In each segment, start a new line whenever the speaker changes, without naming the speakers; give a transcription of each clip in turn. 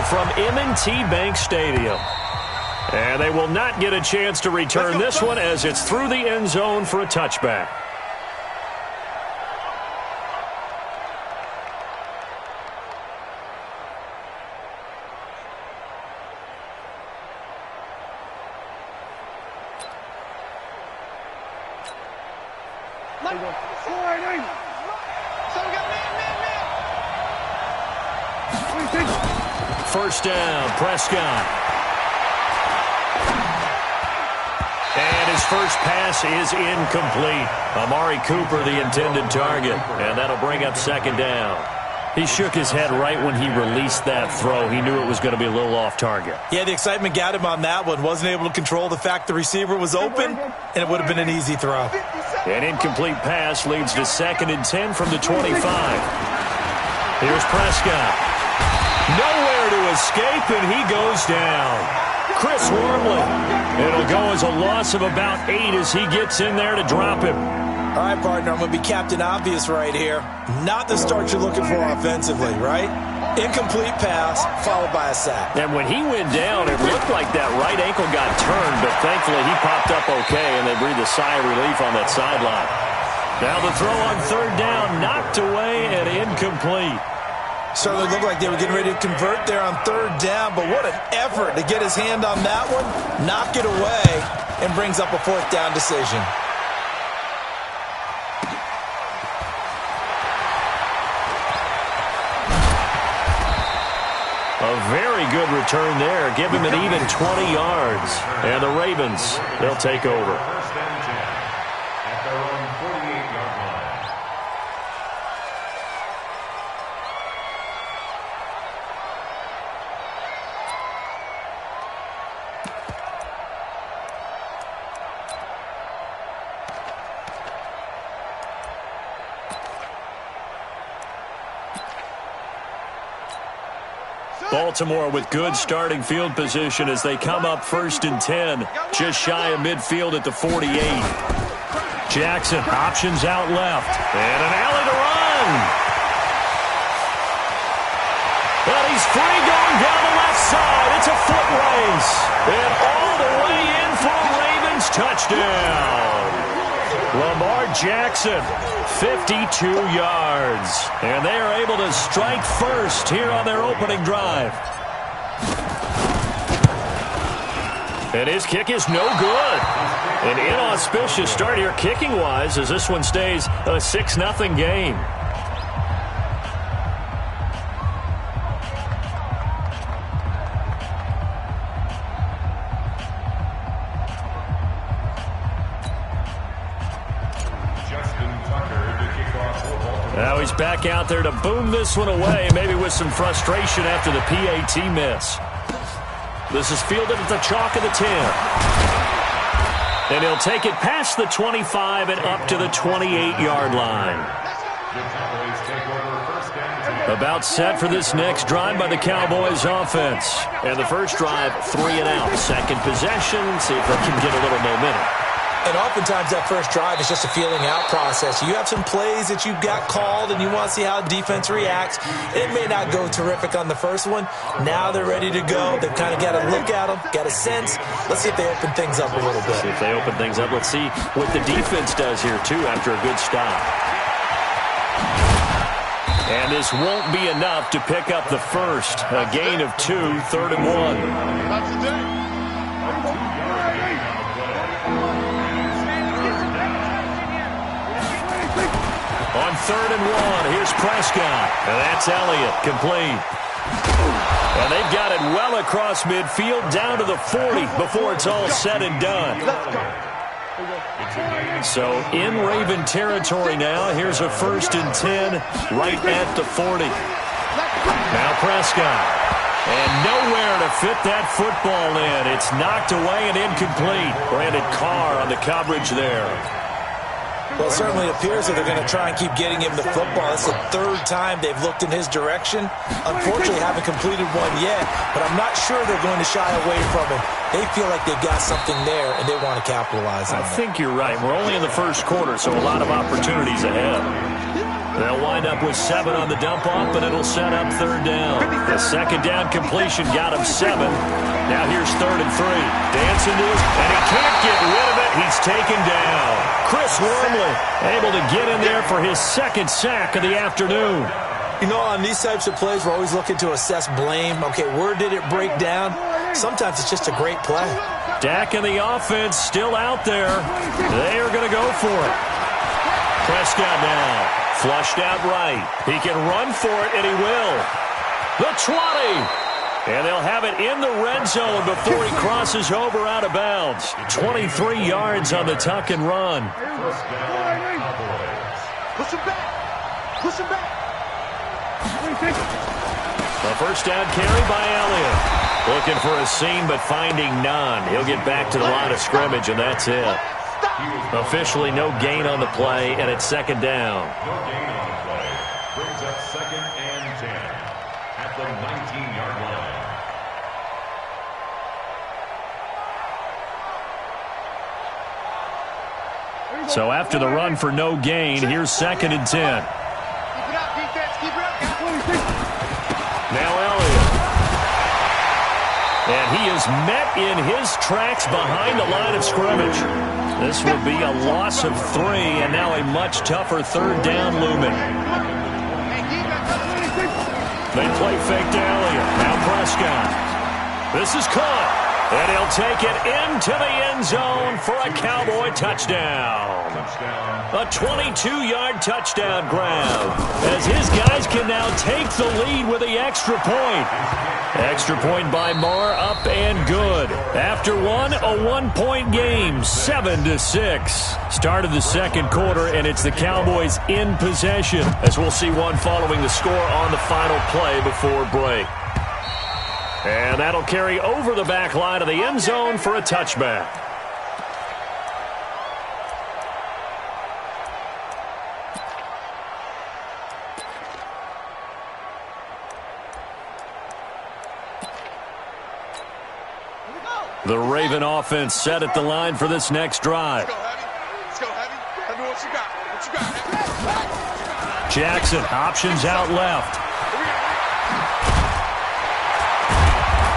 from M&T Bank Stadium. And they will not get a chance to return this one as it's through the end zone for a touchback. First down, Prescott. And his first pass is incomplete. Amari Cooper, the intended target. And that'll bring up second down. He shook his head right when he released that throw. He knew it was going to be a little off target.
Yeah, the excitement got him on that one. Wasn't able to control the fact the receiver was open, and it would have been an easy throw.
An incomplete pass leads to 2nd and 10 from the 25. Here's Prescott. Nowhere to escape, and he goes down. Chris Wormley. It'll go as a loss of about 8 as he gets in there to drop him.
All right, partner, I'm going to be Captain Obvious right here. Not the start you're looking for offensively, right? Incomplete pass, followed by a sack.
And when he went down, it looked like that right ankle got turned, but thankfully he popped up okay, and they breathed a sigh of relief on that sideline. Now the throw on 3rd down, knocked away and incomplete.
Certainly looked like they were getting ready to convert there on 3rd down, but what an effort to get his hand on that one, knock it away, and brings up a 4th down decision.
A very good return there. Give him an even 20 yards. And the Ravens, they'll take over. Baltimore with good starting field position as they come up 1st and 10, just shy of midfield at the 48. Jackson options out left, and an alley to run. But he's free going down the left side. It's a foot race, and all the way in for a Ravens touchdown. Lamar Jackson, 52 yards. And they are able to strike first here on their opening drive. And his kick is no good. An inauspicious start here kicking-wise as this one stays a 6-0 game. Now he's back out there to boom this one away, maybe with some frustration after the PAT miss. This is fielded at the chalk of the 10. And he'll take it past the 25 and up to the 28-yard line. About set for this next drive by the Cowboys offense. And the first drive, 3 and out. Second possession, see if they can get a little momentum.
And oftentimes that first drive is just a feeling out process. You have some plays that you've got called and you want to see how defense reacts. It may not go terrific on the first one. Now they're ready to go. They've kind of got to look at them, got a sense. Let's see if they open things up a little bit.
See if they open things up. Let's see what the defense does here, too, after a good stop. And this won't be enough to pick up the first. A gain of 2, 3rd and 1. On 3rd and 1, here's Prescott. And that's Elliott, complete. And they've got it well across midfield, down to the 40 before it's all said and done. So in Raven territory now, here's a 1st and 10 right at the 40. Now Prescott. And nowhere to fit that football in. It's knocked away and incomplete. Brandon Carr on the coverage there.
Well, it certainly appears that they're going to try and keep getting him the football. It's the 3rd time they've looked in his direction. Unfortunately, haven't completed one yet, but I'm not sure they're going to shy away from it. They feel like they've got something there, and they want to capitalize on it.
I think you're right. We're only in the first quarter, so a lot of opportunities ahead. They'll wind up with 7 on the dump-off, but it'll set up third down. The second down completion got him 7. Now here's 3rd and 3. Dancing to his, and he can't get rid of it. He's taken down. Chris Wormley able to get in there for his 2nd sack of the afternoon.
You know, on these types of plays, we're always looking to assess blame. Okay, where did it break down? Sometimes it's just a great play.
Dak and the offense still out there. They are going to go for it. Prescott now. Flushed out right. He can run for it, and he will. The 20. And they'll have it in the red zone before he crosses over out of bounds. 23 yards on the tuck and run.
Push him back. Push him back.
A first down carry by Elliott. Looking for a seam, but finding none. He'll get back to the line of scrimmage, and that's it. Officially no gain on the play, and it's 2nd down.
No gain on the play. Brings up 2nd and 10 at the 19-yard line.
So after the run for no gain, here's 2nd and 10.
Keep it up, defense. Keep it up.
Now Elliott. And he is met in his tracks behind the line of scrimmage. This will be a loss of 3, and now a much tougher 3rd down looming. They play fake to Elliott. Now Prescott. This is caught. And he'll take it into the end zone for a Cowboy touchdown. A 22-yard touchdown grab, as his guys can now take the lead with the extra point. Extra point by Marr, up and good. After one, a 1-point game, 7-6. Start of the 2nd quarter, and it's the Cowboys in possession, as we'll see one following the score on the final play before break. And that'll carry over the back line of the end zone for a touchback. The Raven offense set at the line for this next drive.
Let's go, Heavy. Heavy, what you got? What you got?
Jackson, options out left.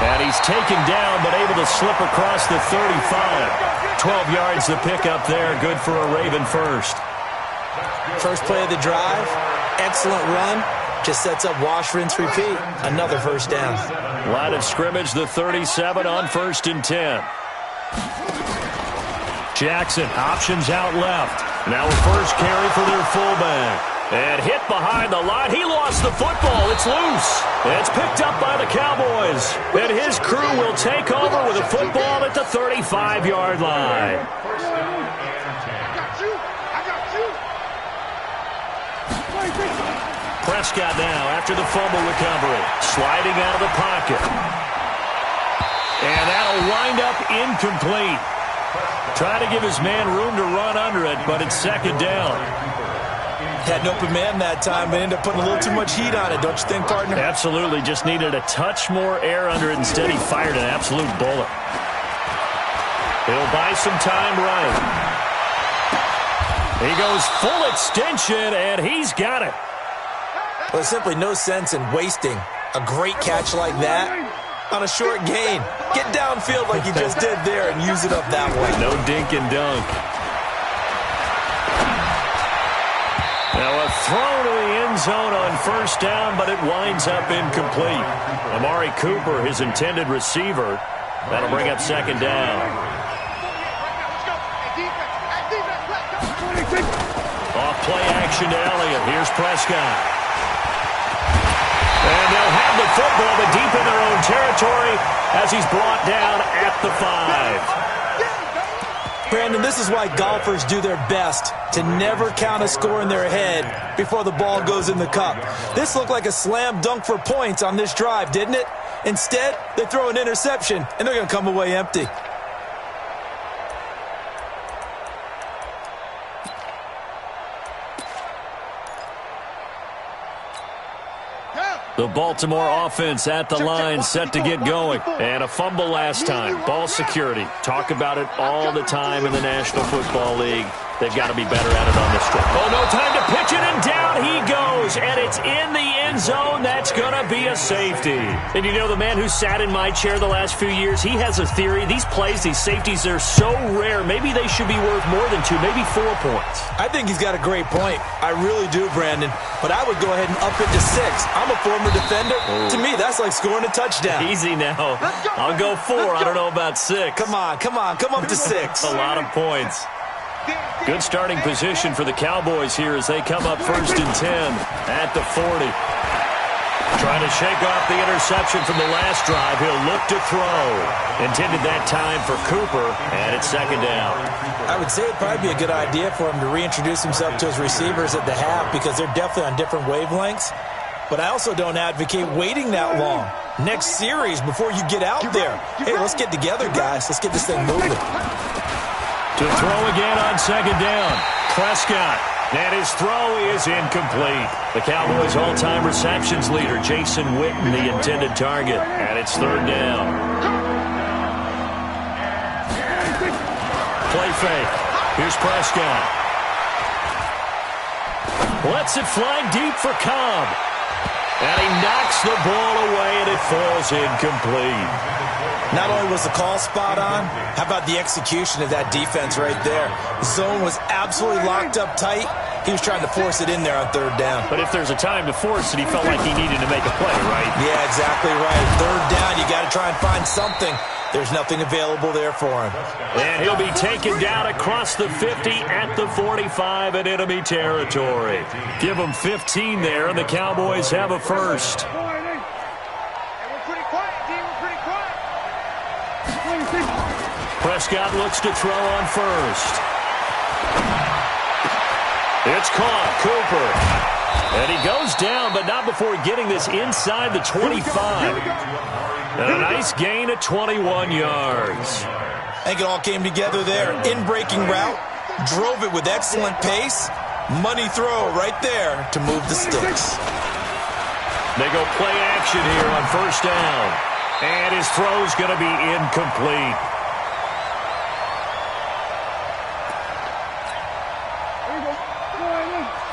And he's taken down, but able to slip across the 35. 12 yards to pick up there. Good for a Raven first.
First play of the drive, excellent run. Just sets up wash, rinse, repeat. Another first down.
Line of scrimmage, the 37 on 1st and 10. Jackson, options out left. Now a first carry for their fullback. And hit behind the line. He lost the football. It's loose. It's picked up by the Cowboys. And his crew will take over with a football at the 35-yard line. Prescott now after the fumble recovery. Sliding out of the pocket. And that'll wind up incomplete. Trying to give his man room to run under it, but it's 2nd down.
Had an open man that time, but ended up putting a little too much heat on it, don't you think, partner?
Absolutely. Just needed a touch more air under it. Instead, he fired an absolute bullet. He'll buy some time right. He goes full extension, and he's got it.
Well, there's simply no sense in wasting a great catch like that on a short gain. Get downfield like you just did there and use it up that way.
No dink and dunk. Now a throw to the end zone on first down, but it winds up incomplete. Amari Cooper, his intended receiver. That'll bring up 2nd down. Off play action to Elliott. Here's Prescott. And they'll have the football, but deep in their own territory as he's brought down at the 5.
Brandon, this is why golfers do their best to never count a score in their head before the ball goes in the cup. This looked like a slam dunk for points on this drive, didn't it? Instead, they throw an interception, and they're going to come away empty.
The Baltimore offense at the line, set to get going. And a fumble last time. Ball security. Talk about it all the time in the National Football League. They've got to be better at it on this trip. Oh, no time to pitch it, and down he goes. And it's in the end zone. That's going to be a safety. And you know, the man who sat in my chair the last few years, he has a theory. These plays, these safeties, they're so rare. Maybe they should be worth more than 2, maybe 4 points.
I think he's got a great point. I really do, Brandon. But I would go ahead and up it to 6. I'm a former defender. Oh. To me, that's like scoring a touchdown.
Easy now. I'll go 4. I don't know about 6.
Come on. Come up to 6.
A lot of points. Good starting position for the Cowboys here as they come up 1st and 10 at the 40. Trying to shake off the interception from the last drive. He'll look to throw. Intended that time for Cooper, and it's 2nd down.
I would say it'd probably be a good idea for him to reintroduce himself to his receivers at the half because they're definitely on different wavelengths. But I also don't advocate waiting that long. Next series before you get out there. Hey, let's get together, guys. Let's get this thing moving.
To throw again on 2nd down. Prescott. And his throw is incomplete. The Cowboys' all-time receptions leader, Jason Witten, the intended target. And it's 3rd down. Play fake. Here's Prescott. Lets it fly deep for Cobb. And he knocks the ball away, and it falls incomplete.
Not only was the call spot on, how about the execution of that defense right there? The zone was absolutely locked up tight. He was trying to force it in there on 3rd down.
But if there's a time to force it, he felt like he needed to make a play, right?
Yeah, exactly right. 3rd down, you got to try and find something. There's nothing available there for him.
And he'll be taken down across the 50 at the 45 in enemy territory. Give him 15 there, and the Cowboys have a first. Prescott looks to throw on first. It's caught. Cooper. And he goes down, but not before getting this inside the 25. And a nice gain of 21 yards.
I think it all came together there. In-breaking route. Drove it with excellent pace. Money throw right there to move the sticks.
They go play action here on 1st down. And his throw's going to be incomplete.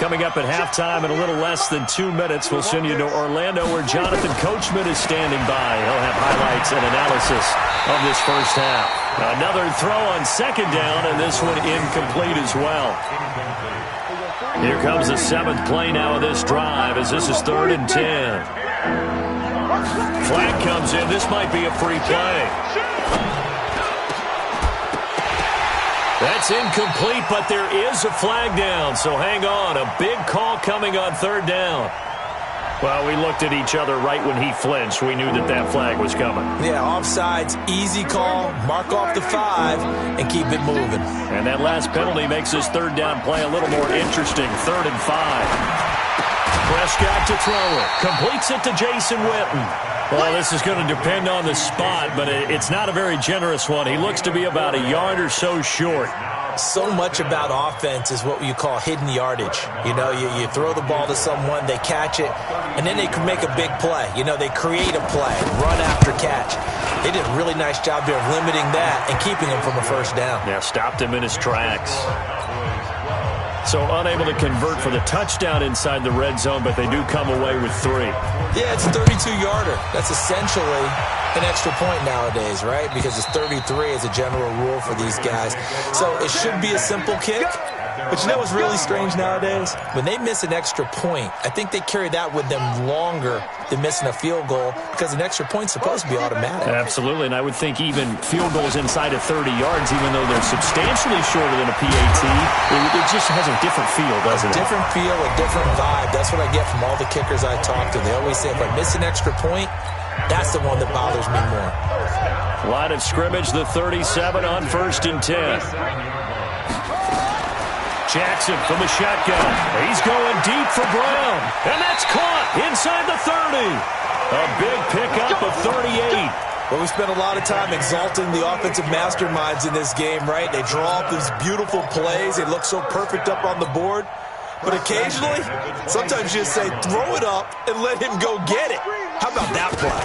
Coming up at halftime in a little less than 2 minutes, we'll send you to Orlando where Jonathan Coachman is standing by. He'll have highlights and analysis of this first half. Another throw on 2nd down, and this one incomplete as well. Here comes the 7th play now of this drive as this is 3rd and 10. Flag comes in. This might be a free play. That's incomplete, but there is a flag down, so hang on. A big call coming on 3rd down. Well, we looked at each other right when he flinched. We knew that that flag was coming.
Yeah, offsides, easy call, mark off the 5, and keep it moving.
And that last penalty makes this 3rd down play a little more interesting. 3rd and 5. Prescott to throw it. Completes it to Jason Witten. Well, this is going to depend on the spot, but it's not a very generous one. He looks to be about a yard or so short.
So much about offense is what you call hidden yardage. You know, you throw the ball to someone, they catch it, and then they can make a big play. You know, they create a play, run after catch. They did a really nice job there of limiting that and keeping him from a 1st down.
Yeah, stopped him in his tracks. So unable to convert for the touchdown inside the red zone, but they do come away with 3.
Yeah, it's a 32-yarder. That's essentially an extra point nowadays, right? Because it's 33 as a general rule for these guys. So it should be a simple kick. But you know what's really strange nowadays? When they miss an extra point, I think they carry that with them longer than missing a field goal because an extra point's supposed to be automatic.
Absolutely, and I would think even field goals inside of 30 yards, even though they're substantially shorter than a PAT, it just has a different feel, doesn't it?
A different feel, a different vibe. That's what I get from all the kickers I talk to. They always say, if I miss an extra point, that's the one that bothers me more.
Line of scrimmage, the 37 on 1st and 10. Jackson from the shotgun. He's going deep for Brown. And that's caught inside the 30. A big pickup of 38.
Well, we spent a lot of time exalting the offensive masterminds in this game, right? They draw up these beautiful plays. They look so perfect up on the board. But occasionally, sometimes you just say, throw it up and let him go get it. How about that play?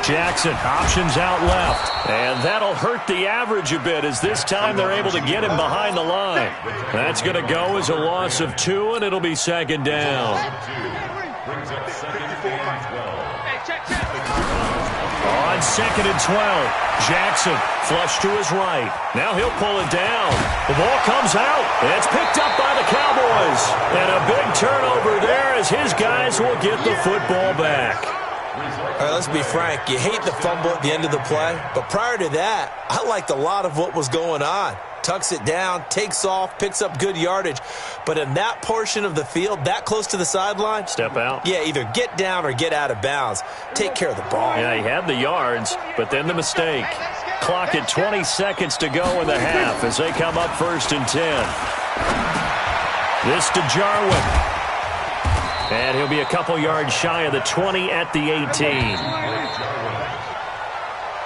Jackson, options out left. And that'll hurt the average a bit as this time they're able to get him behind the line. That's going to go as a loss of 2, and it'll be second down.
Brings up second and 12.
On second and 12, Jackson flush to his right. Now he'll pull it down. The ball comes out. It's picked up by the Cowboys. And a big turnover there as his guys will get the football back.
All right, let's be frank. You hate the fumble at the end of the play, but prior to that, I liked a lot of what was going on. Tucks it down, takes off, picks up good yardage. But in that portion of the field, that close to the sideline,
step out.
Yeah, either get down or get out of bounds. Take care of the ball.
Yeah, he had the yards, but then the mistake. Clock at 20 seconds to go in the half as they come up 1st and 10. This to Jarwin. And he'll be a couple yards shy of the 20 at the 18.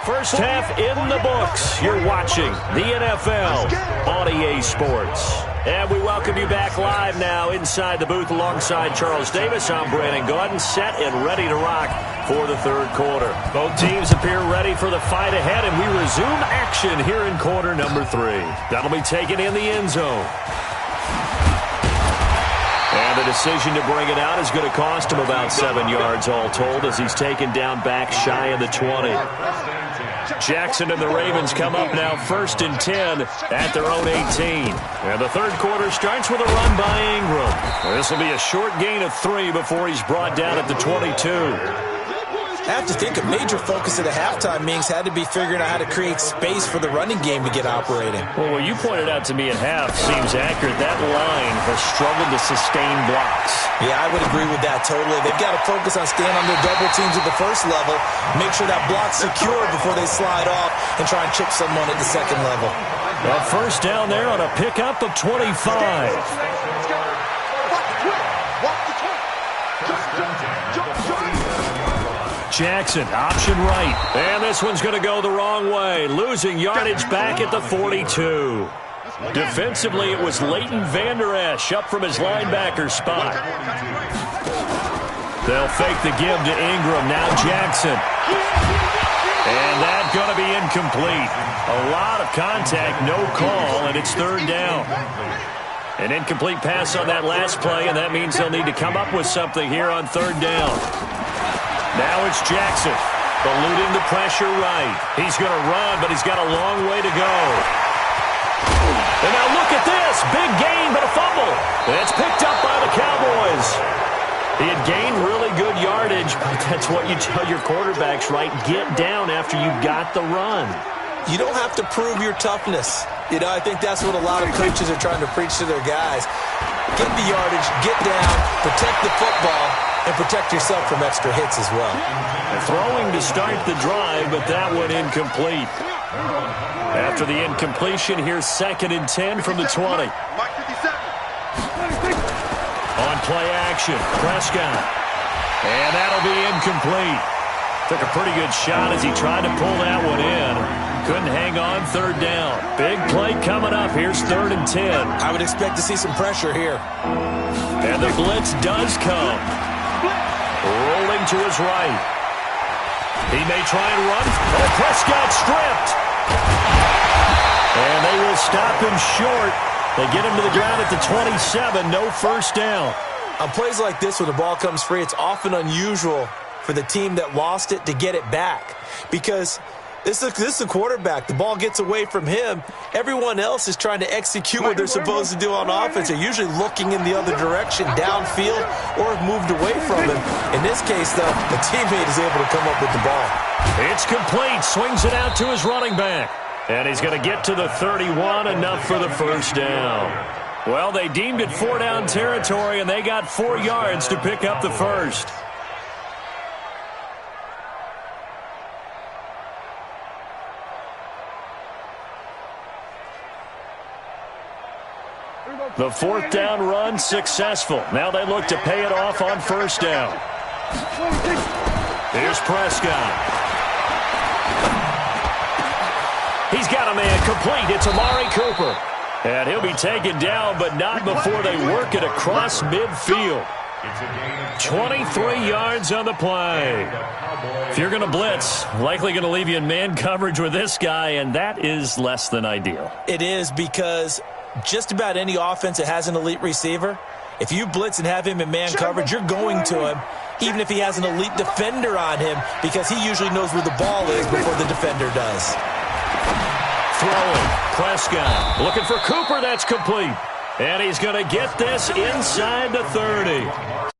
First half in the books. You're watching the NFL on EA Sports. And we welcome you back live now inside the booth alongside Charles Davis. I'm Brandon Gordon, set and ready to rock for the third quarter. Both teams appear ready for the fight ahead, and we resume action here in quarter number 3. That'll be taken in the end zone. And the decision to bring it out is going to cost him about 7 yards all told as he's taken down back shy of the 20. Jackson and the Ravens come up now 1st and 10 at their own 18. And the third quarter starts with a run by Ingram. This will be a short gain of 3 before he's brought down at the 22.
I have to think a major focus at the halftime meetings had to be figuring out how to create space for the running game to get operating.
Well, what you pointed out to me at half seems accurate. That line has struggled to sustain blocks.
Yeah, I would agree with that totally. They've got to focus on staying on their double teams at the first level, make sure that block's secure before they slide off and try and chip someone at the second level.
Well, first down there on a pickup of 25. Jackson, option right. And this one's going to go the wrong way, losing yardage back at the 42. Defensively, it was Leighton Vander Esch up from his linebacker spot. They'll fake the give to Ingram. Now Jackson. And that's going to be incomplete. A lot of contact, no call, and it's third down. An incomplete pass on that last play, and that means they'll need to come up with something here on third down. Now it's Jackson, eluding the pressure right. He's going to run, but he's got a long way to go. And now look at this. Big gain, but a fumble. That's picked up by the Cowboys. He had gained really good yardage, but that's what you tell your quarterbacks, right? Get down after you got the run.
You don't have to prove your toughness. You know, I think that's what a lot of coaches are trying to preach to their guys. Get the yardage, get down, protect the football, and protect yourself from extra hits as well.
Throwing to start the drive, but that one incomplete. After the incompletion, here's 2nd and 10 from the 20. On play action, Prescott. And that'll be incomplete. Took a pretty good shot as he tried to pull that one in. Couldn't hang on, third down. Big play coming up. Here's 3rd and 10.
I would expect to see some pressure here.
And the blitz does come. Rolling to his right. He may try and run. Oh, Prescott stripped. And they will stop him short. They get him to the ground at the 27. No first down.
On plays like this when the ball comes free, it's often unusual for the team that lost it to get it back. Because this is the quarterback. The ball gets away from him. Everyone else is trying to execute what they're supposed to do on offense. They're usually looking in the other direction, downfield, or moved away from him. In this case, though, the teammate is able to come up with the ball.
It's complete. Swings it out to his running back. And he's going to get to the 31, enough for the first down. Well, they deemed it 4-down territory, and they got 4 yards to pick up the first. The 4th down run successful. Now they look to pay it off on first down. Here's Prescott. He's got a man complete. It's Amari Cooper. And he'll be taken down, but not before they work it across midfield.
It's a gain of
23 yards on the play. If you're going to blitz, likely going to leave you in man coverage with this guy, and that is less than ideal.
It is, because just about any offense that has an elite receiver, if you blitz and have him in man coverage, you're going to him, even if he has an elite defender on him, because he usually knows where the ball is before the defender does.
Throwing, Prescott looking for Cooper. That's complete. And he's going to get this inside the 30.